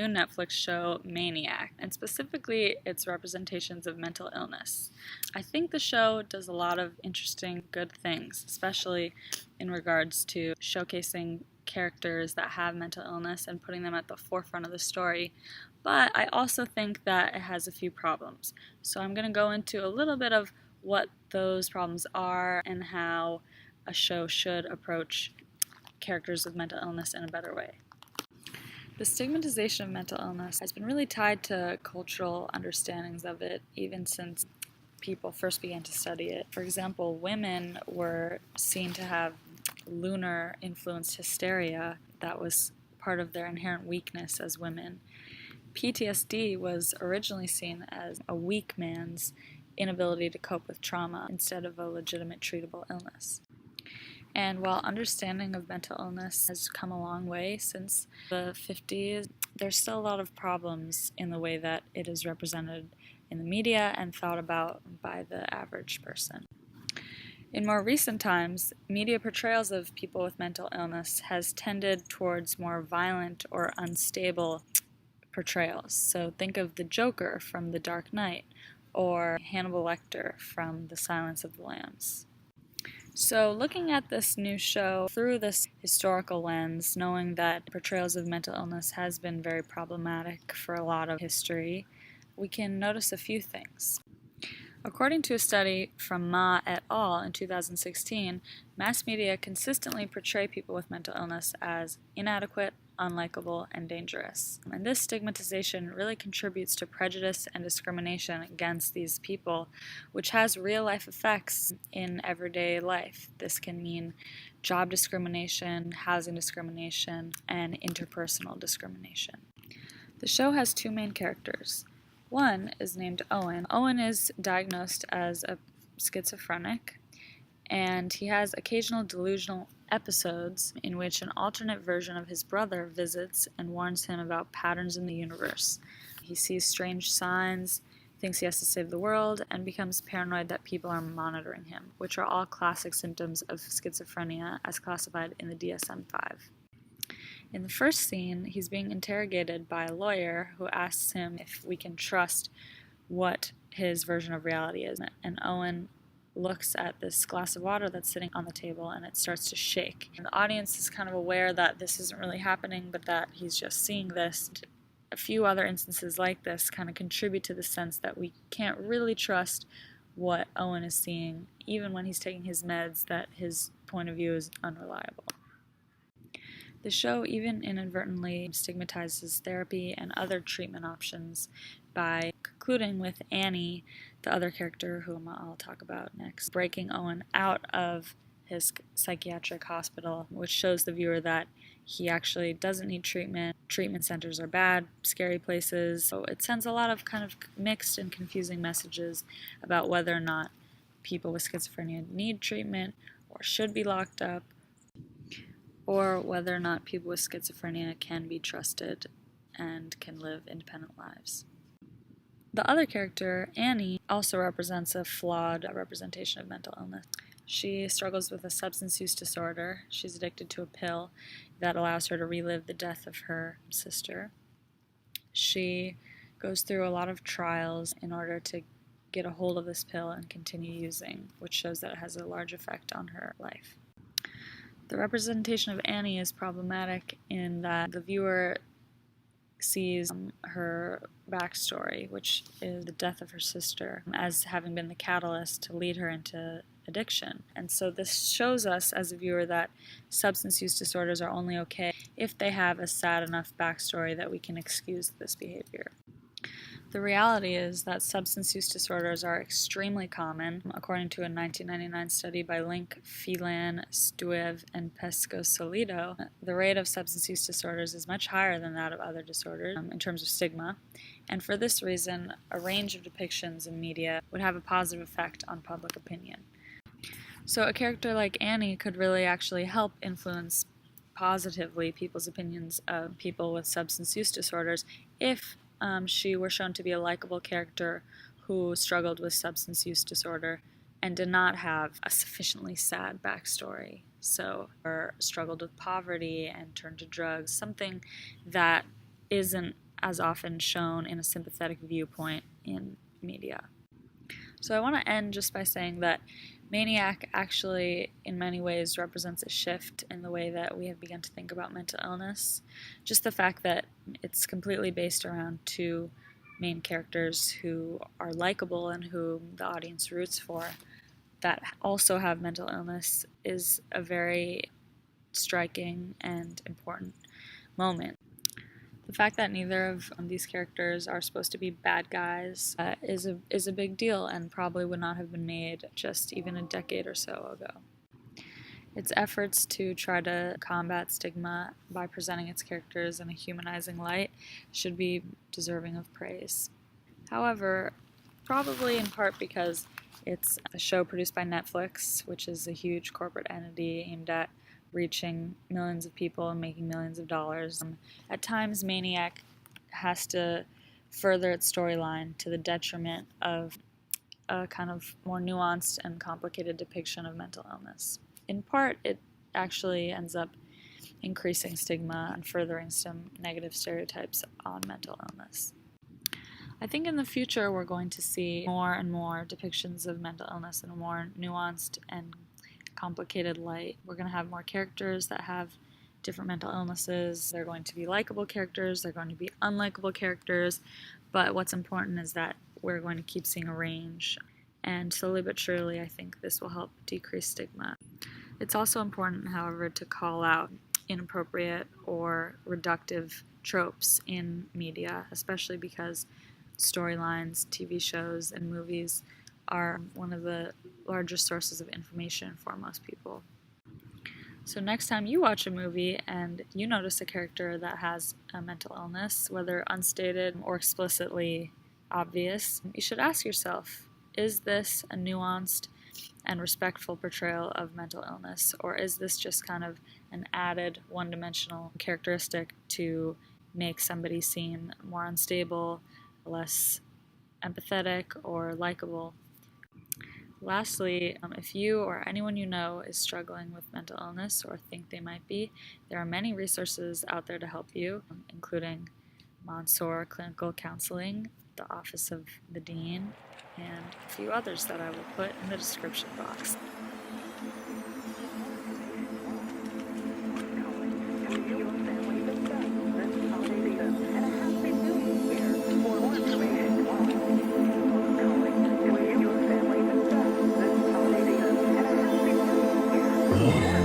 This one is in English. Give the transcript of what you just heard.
new Netflix show, Maniac, and specifically its representations of mental illness. I think the show does a lot of interesting, good things, especially in regards to showcasing characters that have mental illness and putting them at the forefront of the story. But I also think that it has a few problems. So I'm going to go into a little bit of what those problems are and how a show should approach characters with mental illness in a better way. The stigmatization of mental illness has been really tied to cultural understandings of it even since people first began to study it. For example, women were seen to have lunar-influenced hysteria that was part of their inherent weakness as women. PTSD was originally seen as a weak man's inability to cope with trauma instead of a legitimate treatable illness. And while understanding of mental illness has come a long way since the 50s, there's still a lot of problems in the way that it is represented in the media and thought about by the average person. In more recent times, media portrayals of people with mental illness has tended towards more violent or unstable portrayals. So think of the Joker from The Dark Knight or Hannibal Lecter from The Silence of the Lambs. So looking at this new show through this historical lens, knowing that portrayals of mental illness has been very problematic for a lot of history, we can notice a few things. According to a study from Ma et al. In 2016, mass media consistently portray people with mental illness as inadequate, unlikable, and dangerous. And this stigmatization really contributes to prejudice and discrimination against these people, which has real-life effects in everyday life. This can mean job discrimination, housing discrimination, and interpersonal discrimination. The show has two main characters. One is named Owen. Owen is diagnosed as a schizophrenic, and he has occasional delusional episodes in which an alternate version of his brother visits and warns him about patterns in the universe. He sees strange signs, thinks he has to save the world, and becomes paranoid that people are monitoring him, which are all classic symptoms of schizophrenia as classified in the DSM-5. In the first scene, he's being interrogated by a lawyer who asks him if we can trust what his version of reality is, and Owen looks at this glass of water that's sitting on the table and it starts to shake. And the audience is kind of aware that this isn't really happening, but that he's just seeing this. A few other instances like this kind of contribute to the sense that we can't really trust what Owen is seeing, even when he's taking his meds, that his point of view is unreliable. The show even inadvertently stigmatizes therapy and other treatment options by concluding with Annie, the other character whom I'll talk about next, breaking Owen out of his psychiatric hospital, which shows the viewer that he actually doesn't need treatment. Treatment centers are bad, scary places. So it sends a lot of kind of mixed and confusing messages about whether or not people with schizophrenia need treatment or should be locked up, or whether or not people with schizophrenia can be trusted and can live independent lives. The other character, Annie, also represents a flawed representation of mental illness. She struggles with a substance use disorder. She's addicted to a pill that allows her to relive the death of her sister. She goes through a lot of trials in order to get a hold of this pill and continue using, which shows that it has a large effect on her life. The representation of Annie is problematic in that the viewer sees her backstory, which is the death of her sister, as having been the catalyst to lead her into addiction. And so this shows us as a viewer that substance use disorders are only okay if they have a sad enough backstory that we can excuse this behavior. The reality is that substance use disorders are extremely common. According to a 1999 study by Link, Phelan, Stuev, and Pesco-Solido, the rate of substance use disorders is much higher than that of other disorders in terms of stigma. And for this reason, a range of depictions in media would have a positive effect on public opinion. So a character like Annie could really actually help influence positively people's opinions of people with substance use disorders if she were shown to be a likable character who struggled with substance use disorder and did not have a sufficiently sad backstory. So, or struggled with poverty and turned to drugs, something that isn't as often shown in a sympathetic viewpoint in media. So I want to end just by saying that Maniac actually, in many ways, represents a shift in the way that we have begun to think about mental illness. Just the fact that it's completely based around two main characters who are likable and whom the audience roots for, that also have mental illness, is a very striking and important moment. The fact that neither of these characters are supposed to be bad guys is a big deal, and probably would not have been made just even a decade or so ago. Its efforts to try to combat stigma by presenting its characters in a humanizing light should be deserving of praise. However, probably in part because it's a show produced by Netflix, which is a huge corporate entity aimed at reaching millions of people and making millions of dollars. At times, Maniac has to further its storyline to the detriment of a kind of more nuanced and complicated depiction of mental illness. In part, it actually ends up increasing stigma and furthering some negative stereotypes on mental illness. I think in the future we're going to see more and more depictions of mental illness in a more nuanced and complicated light. We're going to have more characters that have different mental illnesses. They're going to be likable characters, they're going to be unlikable characters, but what's important is that we're going to keep seeing a range, and slowly but surely I think this will help decrease stigma. It's also important, however, to call out inappropriate or reductive tropes in media, especially because storylines, TV shows, and movies are one of the largest sources of information for most people. So next time you watch a movie and you notice a character that has a mental illness, whether unstated or explicitly obvious, you should ask yourself, is this a nuanced and respectful portrayal of mental illness, or is this just kind of an added one-dimensional characteristic to make somebody seem more unstable, less empathetic, or likable? Lastly, if you or anyone you know is struggling with mental illness or think they might be, there are many resources out there to help you, including Mansour Clinical Counseling, the Office of the Dean, and a few others that I will put in the description box. Yeah.